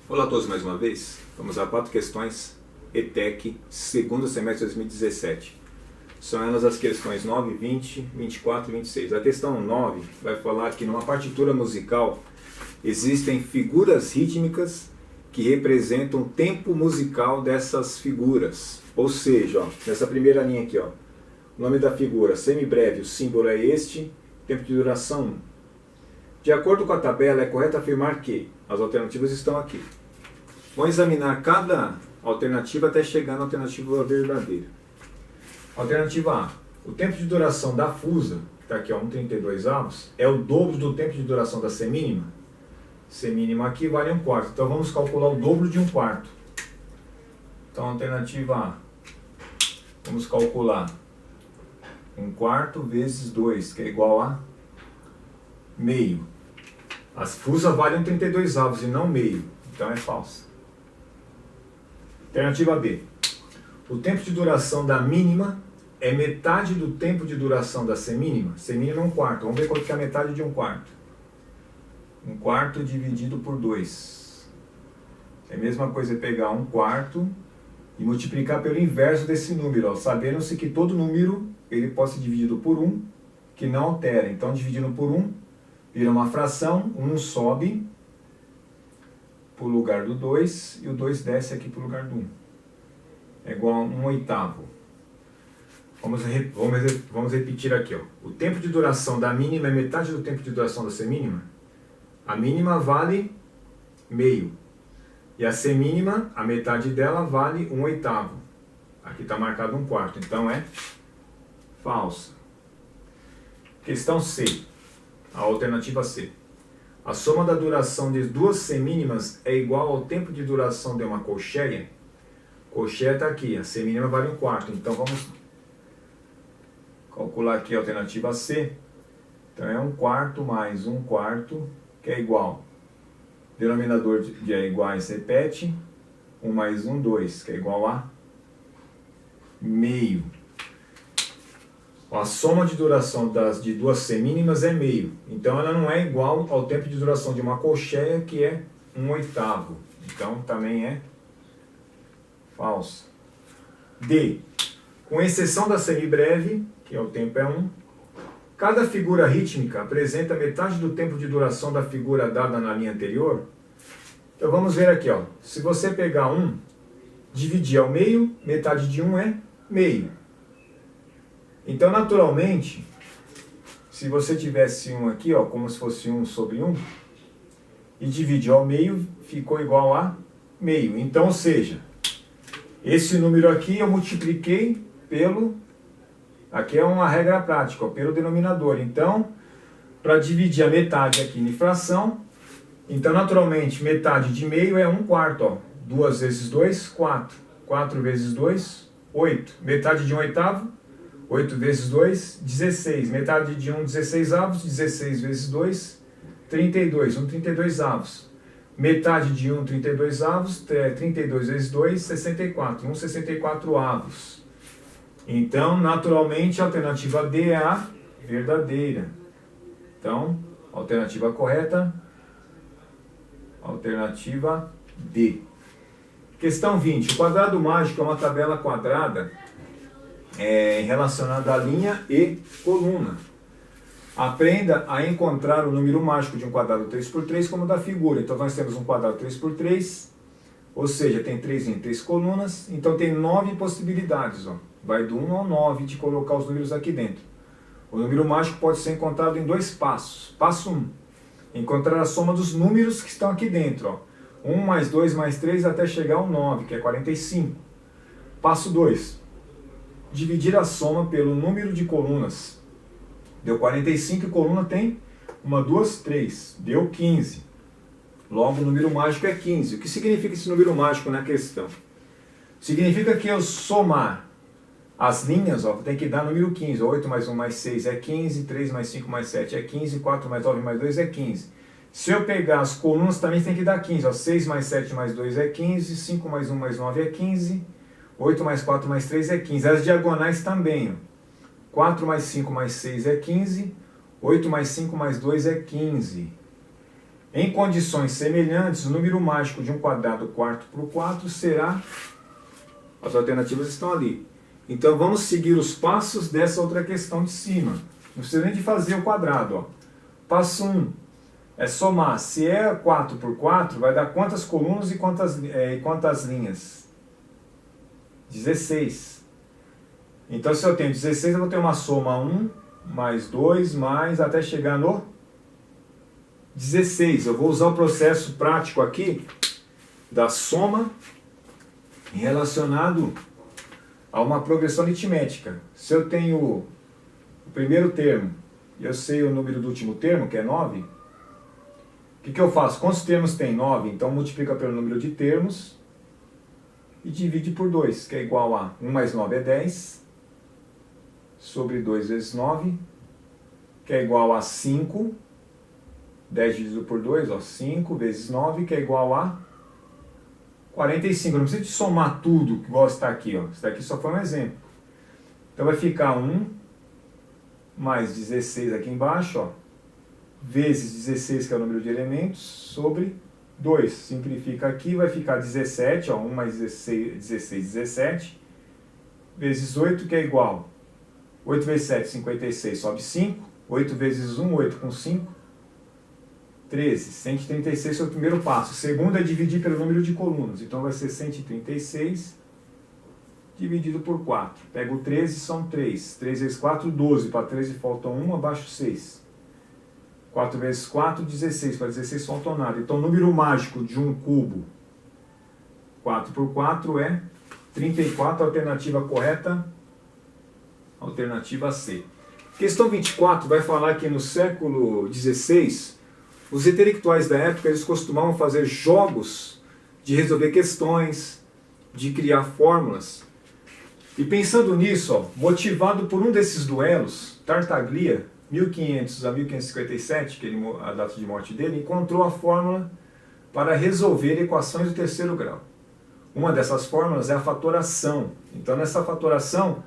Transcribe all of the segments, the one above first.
Olá a todos mais uma vez. Vamos a 4 questões ETEC, segundo semestre de 2017. São elas as questões 9, 20, 24 e 26. A questão 9 vai falar que numa partitura musical existem figuras rítmicas que representam o tempo musical dessas figuras. Ou seja, ó, nessa primeira linha aqui, ó, o nome da figura semibreve, o símbolo é este, tempo de duração 1. De acordo com a tabela, é correto afirmar que as alternativas estão aqui. Vamos examinar cada alternativa até chegar na alternativa verdadeira. Alternativa A. O tempo de duração da fusa, que está aqui, ó, 1/32 avos, é o dobro do tempo de duração da semínima. Semínima aqui vale 1/4. Então vamos calcular o dobro de 1/4. Então, alternativa A. Vamos calcular 1/4 vezes 2, que é igual a meio. As fusas valem 1/32 avos e não meio. Então é falsa. Alternativa B. O tempo de duração da mínima é metade do tempo de duração da semínima. Semínima é 1/4. Vamos ver quanto que é a metade de 1/4. 1/4 dividido por 2. É a mesma coisa pegar 1/4 e multiplicar pelo inverso desse número, ó, sabendo-se que todo número ele pode ser dividido por 1, que não altera. Então, dividindo por 1, vira uma fração, 1 sobe para o lugar do 2 e o 2 desce aqui para o lugar do 1. É igual a 1/8. Vamos repetir aqui, ó. O tempo de duração da mínima é metade do tempo de duração da semínima. A mínima vale meio. E a semínima, a metade dela vale 1/8. Aqui está marcado 1/4, então é falsa. Questão C. A alternativa C. A soma da duração de duas semínimas é igual ao tempo de duração de uma colcheia. Colcheia está aqui, a semínima vale 1/4. Então vamos calcular aqui a alternativa C. Então é 1/4 mais 1/4, que é igual. Denominador de iguais repete. 1 mais 1, 2, que é igual a meio. A soma de duração de duas semínimas é meio. Então ela não é igual ao tempo de duração de uma colcheia, que é 1/8. Então também é falsa. D. Com exceção da semibreve, que é o tempo é 1, cada figura rítmica apresenta metade do tempo de duração da figura dada na linha anterior. Então vamos ver aqui, ó. Se você pegar 1, dividir ao meio, metade de 1 é meio. Então, naturalmente, se você tivesse 1 aqui, ó, como se fosse 1 sobre 1, e dividir ao meio, ficou igual a meio. Então, ou seja, esse número aqui eu multipliquei pelo, aqui é uma regra prática, ó, pelo denominador. Então, para dividir a metade aqui em fração, então, naturalmente, metade de meio é 1/4, ó. 2 vezes 2, 4. 4 vezes 2, 8. Metade de 1/8, 8 vezes 2, 16. Metade de 1, 16 avos. 16 vezes 2, 32. 1/32 avos. Metade de 1, 32 avos. 32 vezes 2, 64. 1/64 avos. Então, naturalmente, a alternativa D é a verdadeira. Então, alternativa correta, alternativa D. Questão 20. O quadrado mágico é uma tabela quadrada relacionada à linha e coluna. Aprenda a encontrar o número mágico de um quadrado 3x3 como da figura. Então nós temos um quadrado 3x3, ou seja, tem 3 em 3 colunas, então tem 9 possibilidades. Ó. Vai do 1 ao 9 de colocar os números aqui dentro. O número mágico pode ser encontrado em 2 passos. Passo 1. Encontrar a soma dos números que estão aqui dentro. Ó. 1 mais 2 mais 3 até chegar ao 9, que é 45. Passo 2. Dividir a soma pelo número de colunas. Deu 45 e coluna tem 1, 2, 3. Deu 15. Logo, o número mágico é 15. O que significa esse número mágico na questão? Significa que eu somar as linhas, ó, tem que dar número 15. 8 mais 1 mais 6 é 15. 3 mais 5 mais 7 é 15. 4 mais 9 mais 2 é 15. Se eu pegar as colunas, também tem que dar 15. Ó. 6 mais 7 mais 2 é 15. 5 mais 1 mais 9 é 15. 8 mais 4 mais 3 é 15. As diagonais também. Ó. 4 mais 5 mais 6 é 15. 8 mais 5 mais 2 é 15. Em condições semelhantes, o número mágico de um quadrado quarto por 4 será... As alternativas estão ali. Então vamos seguir os passos dessa outra questão de cima. Não precisa nem de fazer o quadrado. Ó. Passo 1 é somar. Se é 4 por 4, vai dar quantas colunas e quantas linhas? 16. Então se eu tenho 16, eu vou ter uma soma 1, mais 2, mais até chegar no 16. Eu vou usar o processo prático aqui da soma relacionado a uma progressão aritmética. Se eu tenho o primeiro termo e eu sei o número do último termo, que é 9, o que eu faço? Quantos termos tem 9? Então multiplica pelo número de termos e divide por 2, que é igual a 1 mais 9 é 10, sobre 2 vezes 9, que é igual a 5, 10 dividido por 2, ó, 5 vezes 9, que é igual a 45. Não precisa de somar tudo, igual está aqui. Ó. Isso daqui só foi um exemplo. Então vai ficar 1 mais 16 aqui embaixo, ó, vezes 16, que é o número de elementos, sobre 2. Simplifica aqui, vai ficar 17, ó, 1 mais 16, 17, vezes 8, que é igual. 8 vezes 7, 56, sobe 5. 8 vezes 1, 8 com 5, 13. 136 é o primeiro passo. O segundo é dividir pelo número de colunas. Então vai ser 136 dividido por 4. Pego 13, são 3. 3 vezes 4, 12. Para 13 faltam 1, abaixo 6. 4 vezes 4, 16. Para 16 faltam nada. Então o número mágico de um cubo 4 por 4 é 34. Alternativa correta, alternativa C. Questão 24 vai falar que no século XVI, os intelectuais da época eles costumavam fazer jogos de resolver questões, de criar fórmulas. E pensando nisso, ó, motivado por um desses duelos, Tartaglia, 1500 a 1557, que a data de morte dele, encontrou a fórmula para resolver equações do terceiro grau. Uma dessas fórmulas é a fatoração. Então nessa fatoração,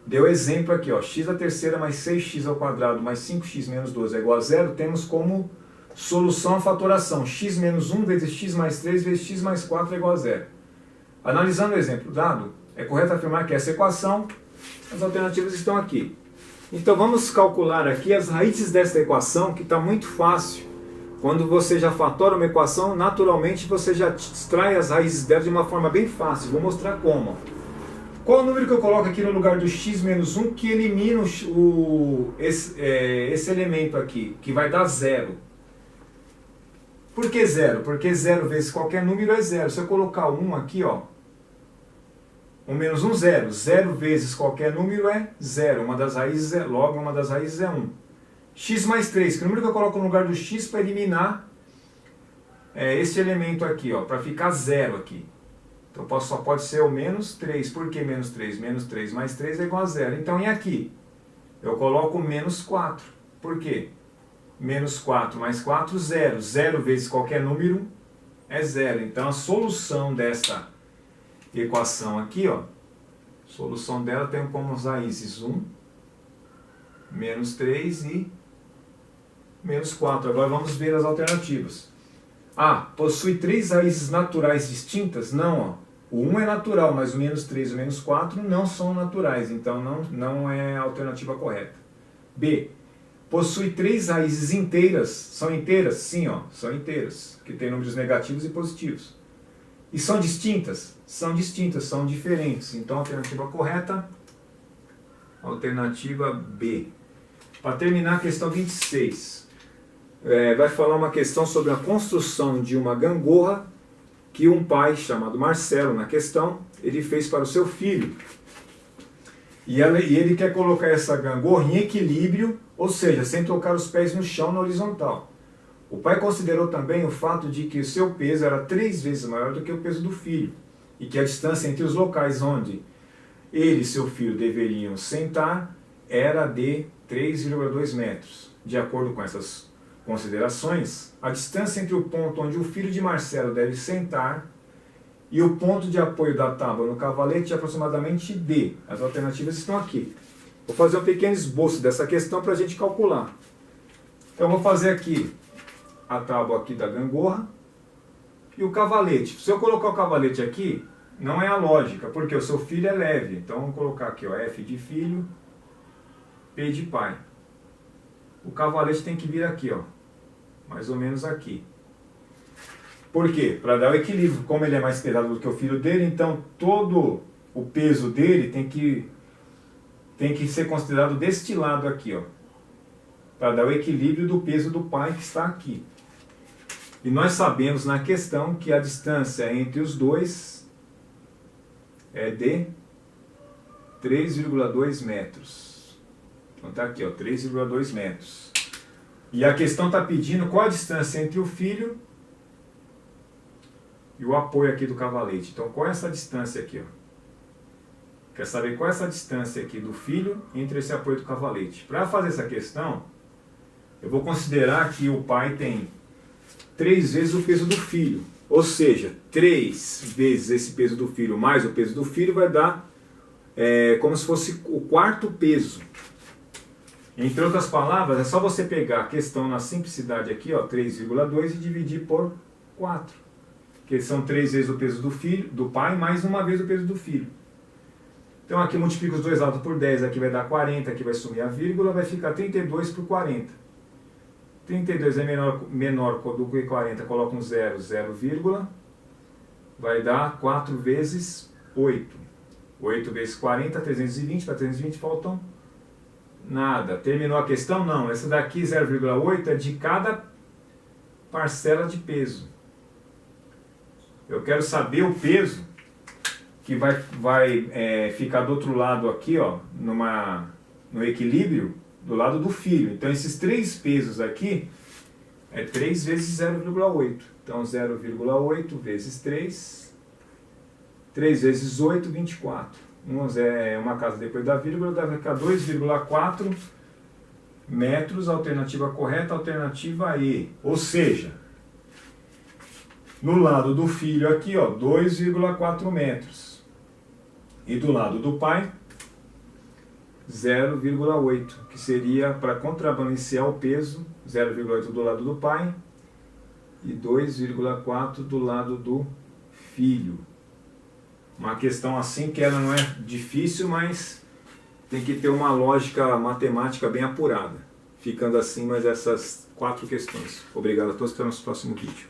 deu exemplo aqui, ó, x à terceira mais 6x ao quadrado mais 5x menos 12 é igual a 0, temos como solução a fatoração x menos 1 vezes x mais 3 vezes x mais 4 é igual a 0. Analisando o exemplo dado, é correto afirmar que essa equação, as alternativas estão aqui. Então vamos calcular aqui as raízes dessa equação, que está muito fácil. Quando você já fatora uma equação, naturalmente você já extrai as raízes dela de uma forma bem fácil. Vou mostrar como. Qual o número que eu coloco aqui no lugar do x menos 1 que elimina esse elemento aqui, que vai dar 0? Por que 0? Porque 0 vezes qualquer número é 0. Se eu colocar 1 aqui, ó, 1 menos 1, 0. 0 vezes qualquer número é 0. Uma das raízes é, logo, uma das raízes é 1. X mais 3, que é o número que eu coloco no lugar do x para eliminar esse elemento aqui, ó, para ficar 0 aqui. Então só pode ser o menos 3. Por que menos 3? Menos 3 mais 3 é igual a 0. Então, e aqui? Eu coloco menos 4. Por quê? Menos 4 mais 4, 0. 0 vezes qualquer número é 0. Então, a solução desta equação aqui, ó, a solução dela tem como raízes 1, menos 3 e menos 4. Agora vamos ver as alternativas. Ah, possui 3 raízes naturais distintas? Não, ó. O 1 é natural, mas o menos 3 e o menos 4 não são naturais, então não é a alternativa correta. B. Possui 3 raízes inteiras. São inteiras? Sim, ó, são inteiras, que tem números negativos e positivos. E são distintas? São distintas, são diferentes. Então a alternativa correta, alternativa B. Para terminar a questão 26, vai falar uma questão sobre a construção de uma gangorra que um pai chamado Marcelo, na questão, ele fez para o seu filho. E ele quer colocar essa gangorra em equilíbrio, ou seja, sem tocar os pés no chão na horizontal. O pai considerou também o fato de que o seu peso era 3 vezes maior do que o peso do filho, e que a distância entre os locais onde ele e seu filho deveriam sentar era de 3,2 metros. De acordo com essas considerações, a distância entre o ponto onde o filho de Marcelo deve sentar e o ponto de apoio da tábua no cavalete é aproximadamente D. As alternativas estão aqui. Vou fazer um pequeno esboço dessa questão para a gente calcular. Então, vou fazer aqui a tábua aqui da gangorra e o cavalete. Se eu colocar o cavalete aqui, não é a lógica, porque o seu filho é leve. Então vamos colocar aqui, ó, F de filho, P de pai. O cavalete tem que vir aqui, ó, mais ou menos aqui. Por quê? Para dar o equilíbrio. Como ele é mais pesado do que o filho dele, então todo o peso dele tem que ser considerado deste lado aqui, ó, para dar o equilíbrio do peso do pai que está aqui. E nós sabemos na questão que a distância entre os dois é de 3,2 metros. Então está aqui, ó, 3,2 metros. E a questão está pedindo qual a distância entre o filho e o apoio aqui do cavalete. Então qual é essa distância aqui, ó? Quer saber qual é essa distância aqui do filho entre esse apoio do cavalete. Para fazer essa questão, eu vou considerar que o pai tem 3 vezes o peso do filho. Ou seja, 3 vezes esse peso do filho mais o peso do filho vai dar como se fosse o quarto peso. Entre outras palavras, é só você pegar a questão na simplicidade aqui, ó, 3,2 e dividir por 4. Que são 3 vezes o peso do filho, do pai, mais uma vez o peso do filho. Então aqui multiplica os dois lados por 10, aqui vai dar 40, aqui vai sumir a vírgula, vai ficar 32 por 40. 32 é menor do que 40, coloca um 0, 0, vai dar 4 vezes 8. 8 vezes 40, 320, para 320 faltam nada. Terminou a questão? Não, essa daqui 0,8 é de cada parcela de peso. Eu quero saber o peso que vai ficar do outro lado aqui, ó, no equilíbrio, do lado do filho. Então esses 3 pesos aqui é 3 vezes 0,8. Então 0,8 vezes 3, 3 vezes 8, 24. Uma casa depois da vírgula, vai ficar 2,4 metros, alternativa correta, alternativa E. Ou seja, no lado do filho aqui, ó, 2,4 metros. E do lado do pai, 0,8, que seria para contrabalancear o peso, 0,8 do lado do pai e 2,4 do lado do filho. Uma questão assim que ela não é difícil, mas tem que ter uma lógica matemática bem apurada. Ficando assim mais essas 4 questões. Obrigado a todos, até o nosso próximo vídeo.